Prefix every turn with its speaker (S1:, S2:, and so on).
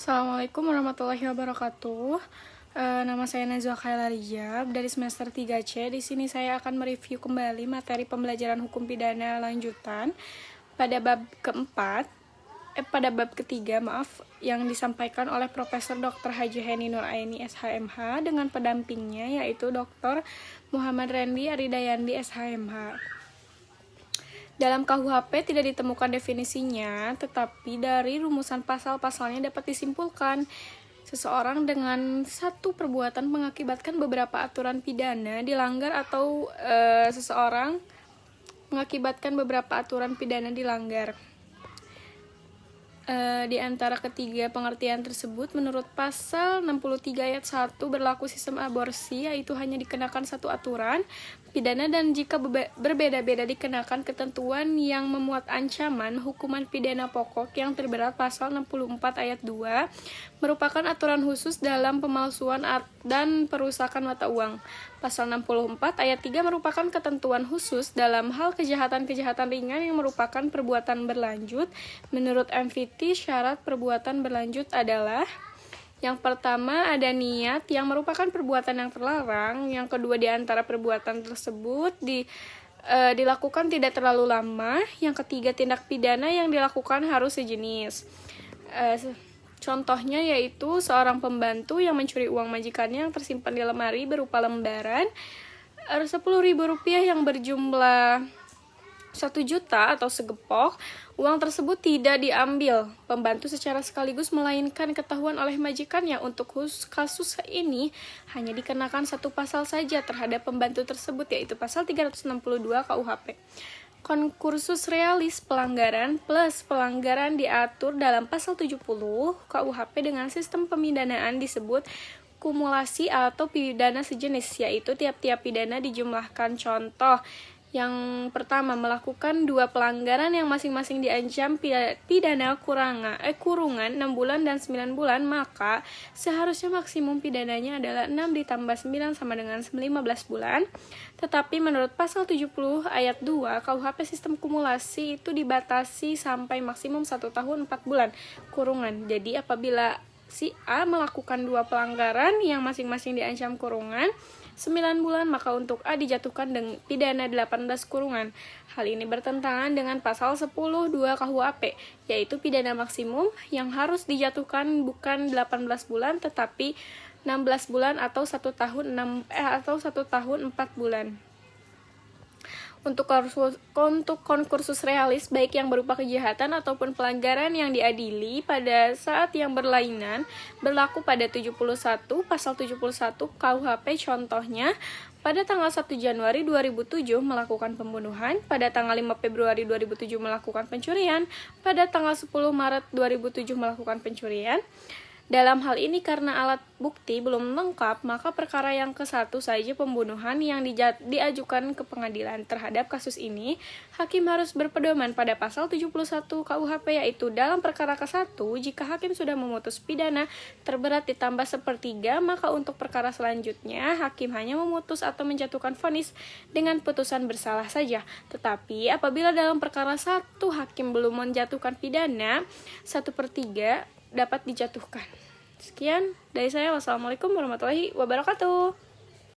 S1: Assalamualaikum warahmatullahi wabarakatuh. Nama saya Najwa Khaila Rijab dari semester 3C. Di sini saya akan mereview kembali materi pembelajaran hukum pidana lanjutan pada bab ketiga, yang disampaikan oleh Profesor Dr. Haji Heni Nur Aini SHMH dengan pendampingnya yaitu Dr. Muhammad Randy Aridayandi SHMH. Dalam KUHP tidak ditemukan definisinya, tetapi dari rumusan pasal-pasalnya dapat disimpulkan seseorang dengan satu perbuatan mengakibatkan beberapa aturan pidana dilanggar atau seseorang mengakibatkan beberapa aturan pidana dilanggar. Di antara ketiga pengertian tersebut, menurut pasal 63 ayat 1 berlaku sistem aborsi, yaitu hanya dikenakan satu aturan pidana dan jika berbeda-beda dikenakan ketentuan yang memuat ancaman hukuman pidana pokok yang terberat pasal 64 ayat 2 merupakan aturan khusus dalam pemalsuan dan perusakan mata uang. Pasal 64 ayat 3 merupakan ketentuan khusus dalam hal kejahatan-kejahatan ringan yang merupakan perbuatan berlanjut. Menurut MVT, syarat perbuatan berlanjut adalah: yang pertama, ada niat yang merupakan perbuatan yang terlarang. Yang kedua, di antara perbuatan tersebut dilakukan tidak terlalu lama. Yang ketiga, tindak pidana yang dilakukan harus sejenis. Contohnya yaitu seorang pembantu yang mencuri uang majikannya yang tersimpan di lemari berupa lembaran Rp10.000 yang berjumlah 1 juta atau segepok. Uang tersebut tidak diambil pembantu secara sekaligus, melainkan ketahuan oleh majikannya. Untuk kasus ini hanya dikenakan satu pasal saja terhadap pembantu tersebut, yaitu pasal 362 KUHP. Konkursus realis pelanggaran plus pelanggaran diatur dalam pasal 70 KUHP dengan sistem pemidanaan disebut kumulasi atau pidana sejenis, yaitu tiap-tiap pidana dijumlahkan. Contoh: yang pertama, melakukan dua pelanggaran yang masing-masing diancam pidana kurungan 6 bulan dan 9 bulan, maka seharusnya maksimum pidananya adalah 6 ditambah 9 sama dengan 15 bulan. Tetapi menurut pasal 70 ayat 2 KUHP, sistem kumulasi itu dibatasi sampai maksimum 1 tahun 4 bulan kurungan. Jadi apabila si A melakukan dua pelanggaran yang masing-masing diancam kurungan 9 bulan, maka untuk A dijatuhkan dengan pidana 18 kurungan. Hal ini bertentangan dengan pasal 10.2 KUHP, yaitu pidana maksimum yang harus dijatuhkan bukan 18 bulan tetapi 16 bulan atau 1 tahun 4 bulan. Untuk konkursus realis, baik yang berupa kejahatan ataupun pelanggaran yang diadili pada saat yang berlainan, berlaku pada pasal 71 KUHP. Contohnya, pada tanggal 1 Januari 2007 melakukan pembunuhan, pada tanggal 5 Februari 2007 melakukan pencurian, pada tanggal 10 Maret 2007 melakukan pencurian. Dalam hal ini, karena alat bukti belum lengkap, maka perkara yang ke-1 saja, pembunuhan, yang diajukan ke pengadilan. Terhadap kasus ini, hakim harus berpedoman pada pasal 71 KUHP, yaitu dalam perkara ke-1, jika hakim sudah memutus pidana terberat ditambah 1/3, maka untuk perkara selanjutnya, hakim hanya memutus atau menjatuhkan vonis dengan putusan bersalah saja. Tetapi apabila dalam perkara 1 hakim belum menjatuhkan pidana, 1/3 dapat dijatuhkan. Sekian dari saya. Wassalamualaikum warahmatullahi wabarakatuh.